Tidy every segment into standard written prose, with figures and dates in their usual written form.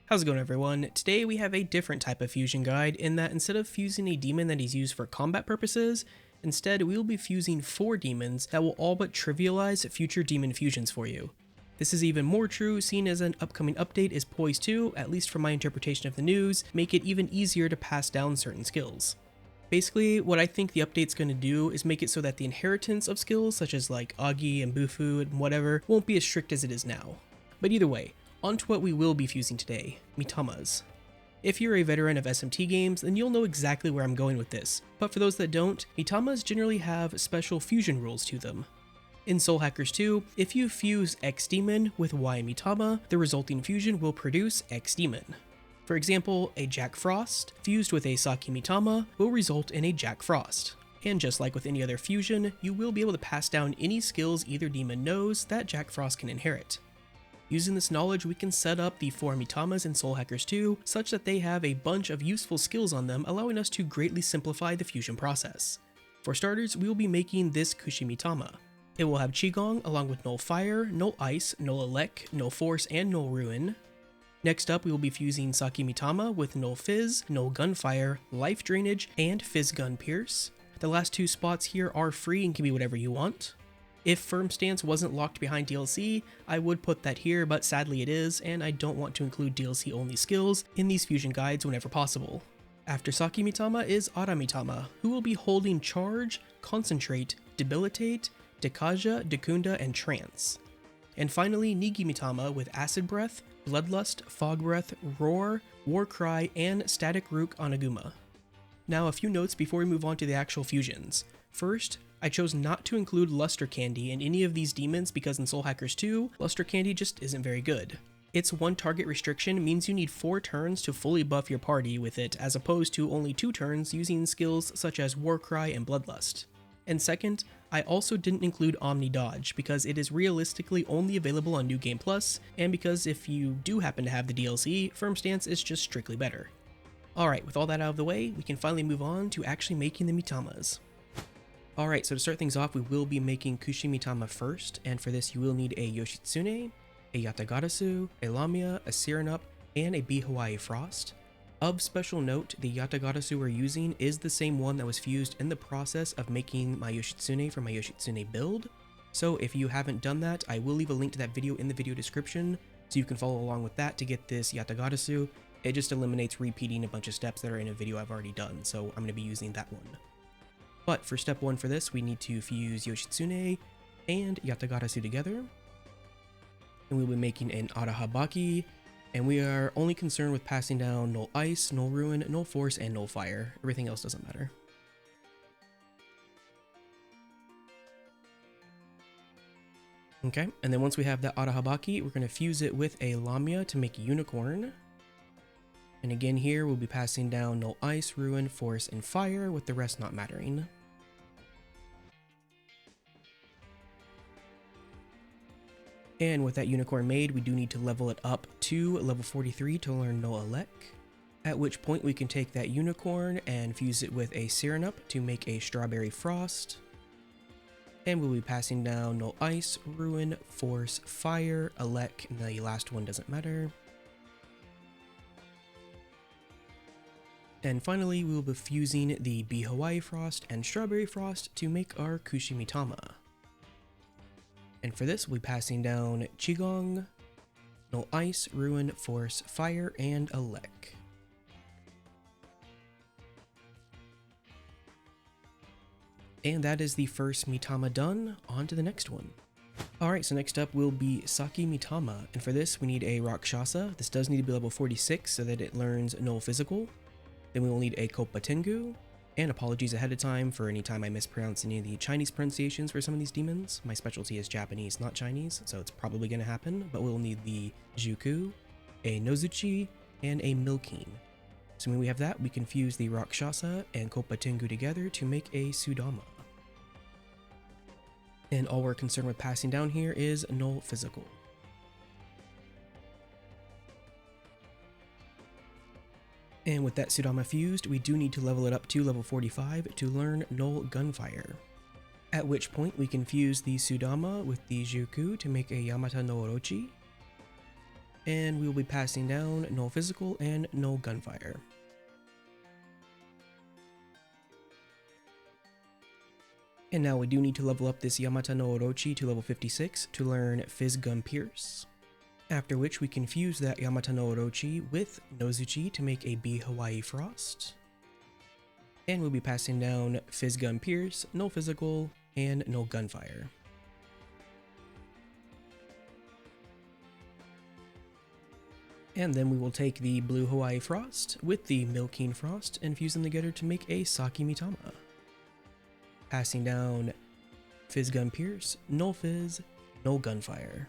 How's it going, everyone? Today we have a different type of fusion guide in that instead of fusing a demon that is used for combat purposes, instead we will be fusing 4 demons that will all but trivialize future demon fusions for you. This is even more true seeing as an upcoming update is poised to, at least from my interpretation of the news, make it even easier to pass down certain skills. Basically, what I think the update's going to do is make it so that the inheritance of skills such as like Agi and Bufu and whatever won't be as strict as it is now. But either way, on to what we will be fusing today, Mitamas. If you're a veteran of SMT games, then you'll know exactly where I'm going with this, but for those that don't, Mitamas generally have special fusion rules to them. In Soul Hackers 2, if you fuse X Demon with Y Mitama, the resulting fusion will produce X Demon. For example, a Jack Frost fused with a Saki Mitama will result in a Jack Frost. And just like with any other fusion, you will be able to pass down any skills either demon knows that Jack Frost can inherit. Using this knowledge, we can set up the 4 Mitamas in Soul Hackers 2 such that they have a bunch of useful skills on them, allowing us to greatly simplify the fusion process. For starters, we will be making this Kushi Mitama. It will have Qigong along with Null Fire, Null Ice, Null Elec, Null Force, and Null Ruin. Next up, we will be fusing Saki Mitama with Null Fizz, Null Gunfire, Life Drainage, and Fizz Gun Pierce. The last 2 spots here are free and can be whatever you want. If Firm Stance wasn't locked behind DLC, I would put that here, but sadly it is, and I don't want to include DLC only skills in these fusion guides whenever possible. After Saki Mitama is Ara Mitama, who will be holding Charge, Concentrate, Debilitate, Dekaja, Dekunda, and Trance. And finally, Nigi Mitama with Acid Breath, Bloodlust, Fog Breath, Roar, War Cry, and Static Rook Onaguma. Now a few notes before we move on to the actual fusions. First, I chose not to include Luster Candy in any of these demons because in Soul Hackers 2, Luster Candy just isn't very good. Its 1 target restriction means you need 4 turns to fully buff your party with it, as opposed to only 2 turns using skills such as Warcry and Bloodlust. And second, I also didn't include Omni Dodge because it is realistically only available on New Game Plus, and because if you do happen to have the DLC, Firm Stance is just strictly better. Alright, with all that out of the way, we can finally move on to actually making the Mitamas. Alright, so to start things off, we will be making Kushi Mitama first, and for this you will need a Yoshitsune, a Yatagarasu, a Lamia, a Sirenup, and a Hawaii Frost. Of special note, the Yatagarasu we're using is the same one that was fused in the process of making my Yoshitsune for my Yoshitsune build, so if you haven't done that, I will leave a link to that video in the video description, so you can follow along with that to get this Yatagarasu. It just eliminates repeating a bunch of steps that are in a video I've already done, so I'm going to be using that one. But for step 1 for this, we need to fuse Yoshitsune and Yatagarasu together. And we'll be making an Arahabaki, and we are only concerned with passing down Null Ice, Null Ruin, Null Force, and Null Fire. Everything else doesn't matter. Okay, and then once we have that Arahabaki, we're going to fuse it with a Lamia to make Unicorn. And again here, we'll be passing down Null Ice, Ruin, Force, and Fire, with the rest not mattering. And with that Unicorn made, we do need to level it up to level 43 to learn Null Elec, at which point we can take that Unicorn and fuse it with a Sirenup to make a Strawberry Frost. And we'll be passing down Null Ice, Ruin, Force, Fire, Elec, and the last one doesn't matter. And finally, we will be fusing the Hawaii Frost and Strawberry Frost to make our Kushi Mitama. And for this, we'll be passing down Qigong, Null Ice, Ruin, Force, Fire, and Elec. And that is the first Mitama done. On to the next one. Alright, so next up will be Saki Mitama, and for this we need a Rakshasa. This does need to be level 46 so that it learns Null Physical. Then we will need a Kopa Tengu, and apologies ahead of time for any time I mispronounce any of the Chinese pronunciations for some of these demons. My specialty is Japanese, not Chinese, so it's probably going to happen, but we'll need the Juku, a Nozuchi, and a Milking. So when we have that, we can fuse the Rakshasa and Kopa Tengu together to make a Sudama. And all we're concerned with passing down here is Null Physical. And with that Sudama fused, we do need to level it up to level 45 to learn Null Gunfire. At which point we can fuse the Sudama with the Juku to make a Yamata no Orochi. And we will be passing down no physical and no gunfire. And now we do need to level up this Yamata no Orochi to level 56 to learn Fizz Gun Pierce. After which we can fuse that Yamata no Orochi with Nozuchi to make a B Hawaii Frost. And we'll be passing down Fizz Gun Pierce, no physical, and no gunfire. And then we will take the Blue Hawaii Frost with the Milking Frost and fuse them together to make a Saki Mitama. Passing down Fizz Gun Pierce, no fizz, no gunfire.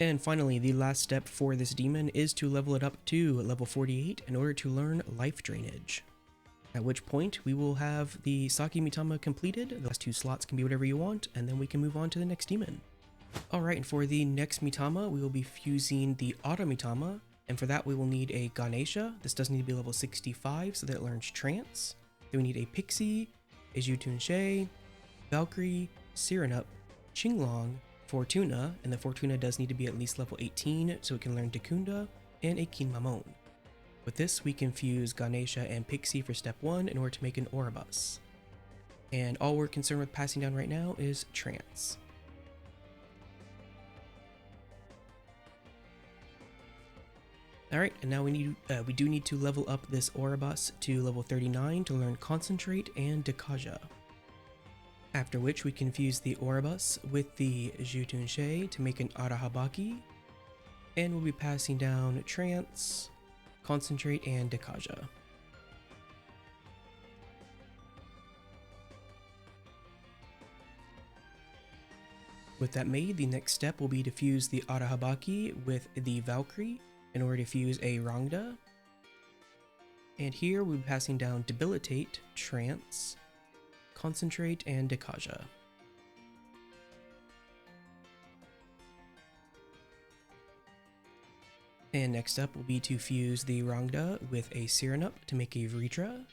And finally, the last step for this demon is to level it up to level 48 in order to learn Life Drainage. At which point we will have the Saki Mitama completed. The last 2 slots can be whatever you want, and then we can move on to the next demon. Alright, and for the next Mitama, we will be fusing the Auto Mitama, and for that we will need a Ganesha. This does need to be level 65 so that it learns Trance. Then we need a Pixie, a Jutunshe, Valkyrie, Cyrenup, Qinglong, Fortuna, and the Fortuna does need to be at least level 18 so it can learn Dekunda, and a Kinmamon. With this we can fuse Ganesha and Pixie for step 1 in order to make an Oribus. And all we're concerned with passing down right now is Trance. Alright, and now we do need to level up this Oribus to level 39 to learn Concentrate and Dekaja. After which we can fuse the Oribus with the Jutunshe to make an Arahabaki, and we'll be passing down Trance, Concentrate, and Dekaja. With that made, the next step will be to fuse the Arahabaki with the Valkyrie in order to fuse a Rangda. And here we'll be passing down Debilitate, Trance, Concentrate, and Dekaja. And next up will be to fuse the Rangda with a Cyrenup to make a Vritra.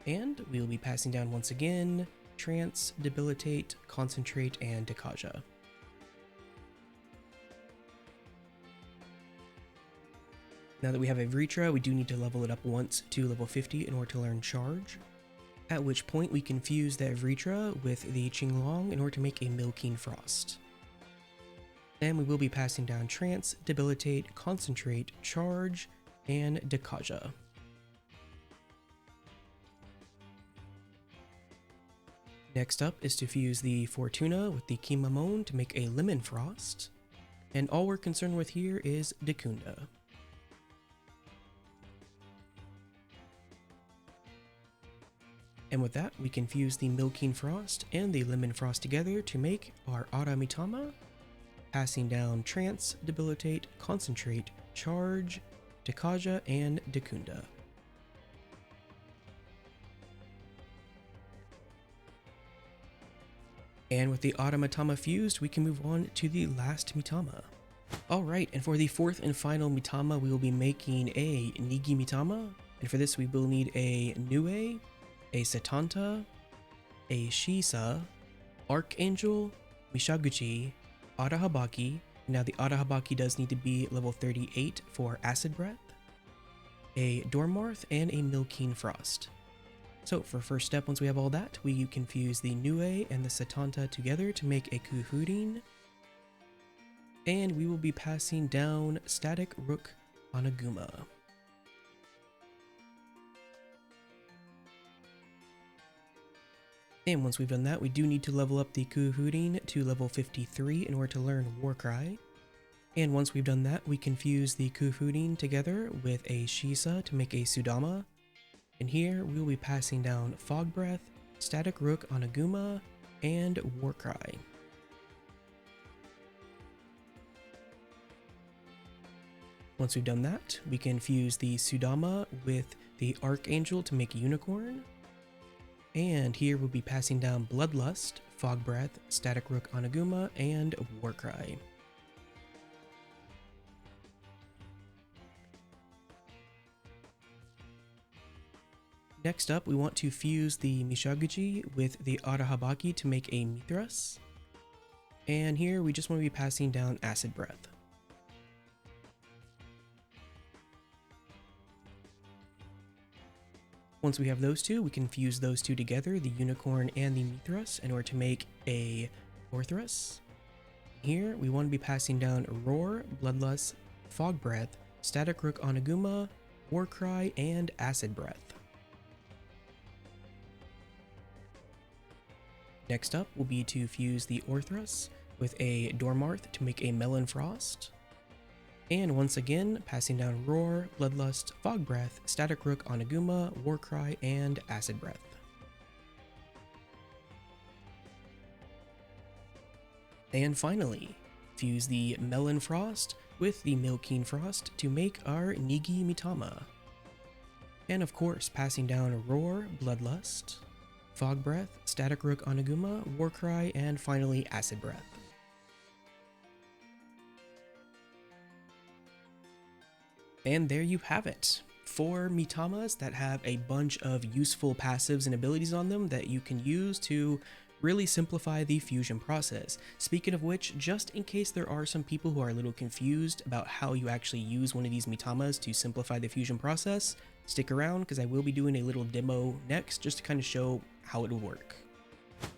And we will be passing down once again Trance, Debilitate, Concentrate, and Dekaja. Now that we have a Vritra, we do need to level it up once to level 50 in order to learn Charge. At which point we can fuse that Vritra with the Qinglong in order to make a Milking Frost. Then we will be passing down Trance, Debilitate, Concentrate, Charge, and Dekaja. Next up is to fuse the Fortuna with the Kinmamon to make a Lemon Frost, and all we're concerned with here is Dekunda. And with that, we can fuse the Milking Frost and the Lemon Frost together to make our Ara Mitama, passing down Trance, Debilitate, Concentrate, Charge, Dekaja, and Dekunda. And with the Ara Mitama fused, we can move on to the last Mitama. Alright, and for the fourth and final Mitama, we will be making a Nigi Mitama, and for this we will need a Nue, a Setanta, a Shisa, Archangel, Mishaguchi, Arahabaki. Now the Arahabaki does need to be level 38 for Acid Breath, a Dormarth, and a Milking Frost. So for first step, once we have all that, we can fuse the Nue and the Setanta together to make a Kuhurin, and we will be passing down Static Rook Anaguma. And once we've done that, we do need to level up the Kuhurin to level 53 in order to learn Warcry. And once we've done that, we can fuse the Kuhurin together with a Shisa to make a Sudama. And here we will be passing down Fog Breath, Static Rook Anaguma, and Warcry. Once we've done that, we can fuse the Sudama with the Archangel to make Unicorn. And here we'll be passing down Bloodlust, Fog Breath, Static Rook Anaguma, and Warcry. Next up, we want to fuse the Mishaguji with the Arahabaki to make a Mithras. And here we just want to be passing down Acid Breath. Once we have those two, we can fuse those two together, the Unicorn and the Mithras, in order to make a Orthrus. Here, we want to be passing down Roar, Bloodlust, Fog Breath, Static Rook Oniguma, Warcry, and Acid Breath. Next up will be to fuse the Orthrus with a Dormarth to make a Melon Frost. And once again, passing down Roar, Bloodlust, Fog Breath, Static Rook Oniguma, Warcry, and Acid Breath. And finally, fuse the Melon Frost with the Milkeen Frost to make our Nigi Mitama. And of course, passing down Roar, Bloodlust, Fog Breath, Static Rook Oniguma, Warcry, and finally Acid Breath. And there you have it. 4 Mitamas that have a bunch of useful passives and abilities on them that you can use to really simplify the fusion process. Speaking of which, just in case there are some people who are a little confused about how you actually use one of these Mitamas to simplify the fusion process, stick around because I will be doing a little demo next just to kind of show how it will work.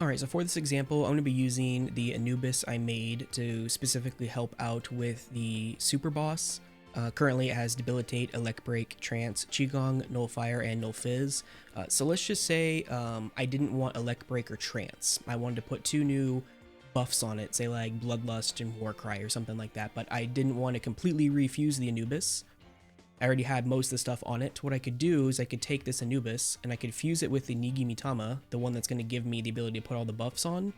Alright, so for this example, I'm going to be using the Anubis I made to specifically help out with the super boss. Currently it has Debilitate, Elect Break, Trance, Qigong, Nullfire, and Null Fizz. So let's just say I didn't want Elect Break or Trance. I wanted to put 2 new buffs on it, say like Bloodlust and Warcry or something like that, but I didn't want to completely refuse the Anubis. I already had most of the stuff on it. What I could do is I could take this Anubis and I could fuse it with the Nigi Mitama, the one that's going to give me the ability to put all the buffs on.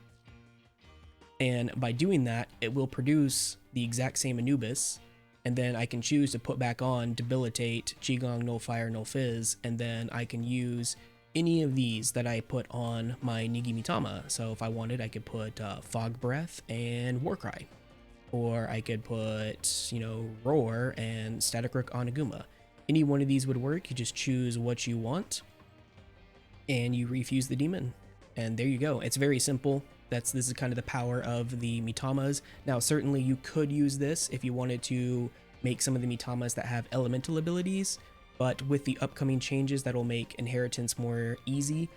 And by doing that, it will produce the exact same Anubis. And then I can choose to put back on Debilitate, Qigong, Nullfire, Null Fizz, and then I can use any of these that I put on my Nigi Mitama. So if I wanted, I could put Fog Breath and Warcry. Or I could put, Roar and Static Rook Oniguma. Any one of these would work. You just choose what you want, and you refuse the demon. And there you go. It's very simple. This is kind of the power of the Mitamas. Now, certainly you could use this if you wanted to make some of the Mitamas that have elemental abilities, but with the upcoming changes that'll make inheritance more easy,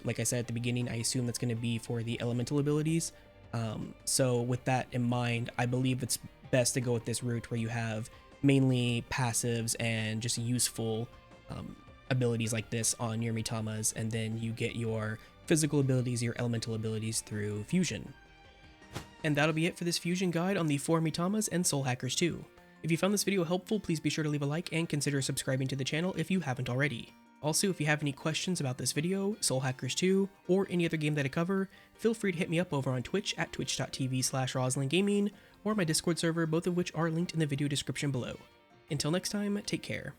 like I said at the beginning, I assume that's going to be for the elemental abilities. So with that in mind, I believe it's best to go with this route where you have mainly passives and just useful abilities like this on your Mitamas, and then you get your physical abilities, your elemental abilities through fusion. And that'll be it for this fusion guide on the 4 Mitamas and Soul Hackers 2. If you found this video helpful, please be sure to leave a like and consider subscribing to the channel if you haven't already. Also, if you have any questions about this video, Soul Hackers 2, or any other game that I cover, feel free to hit me up over on Twitch at twitch.tv/RoslinGaming, or my Discord server, both of which are linked in the video description below. Until next time, take care.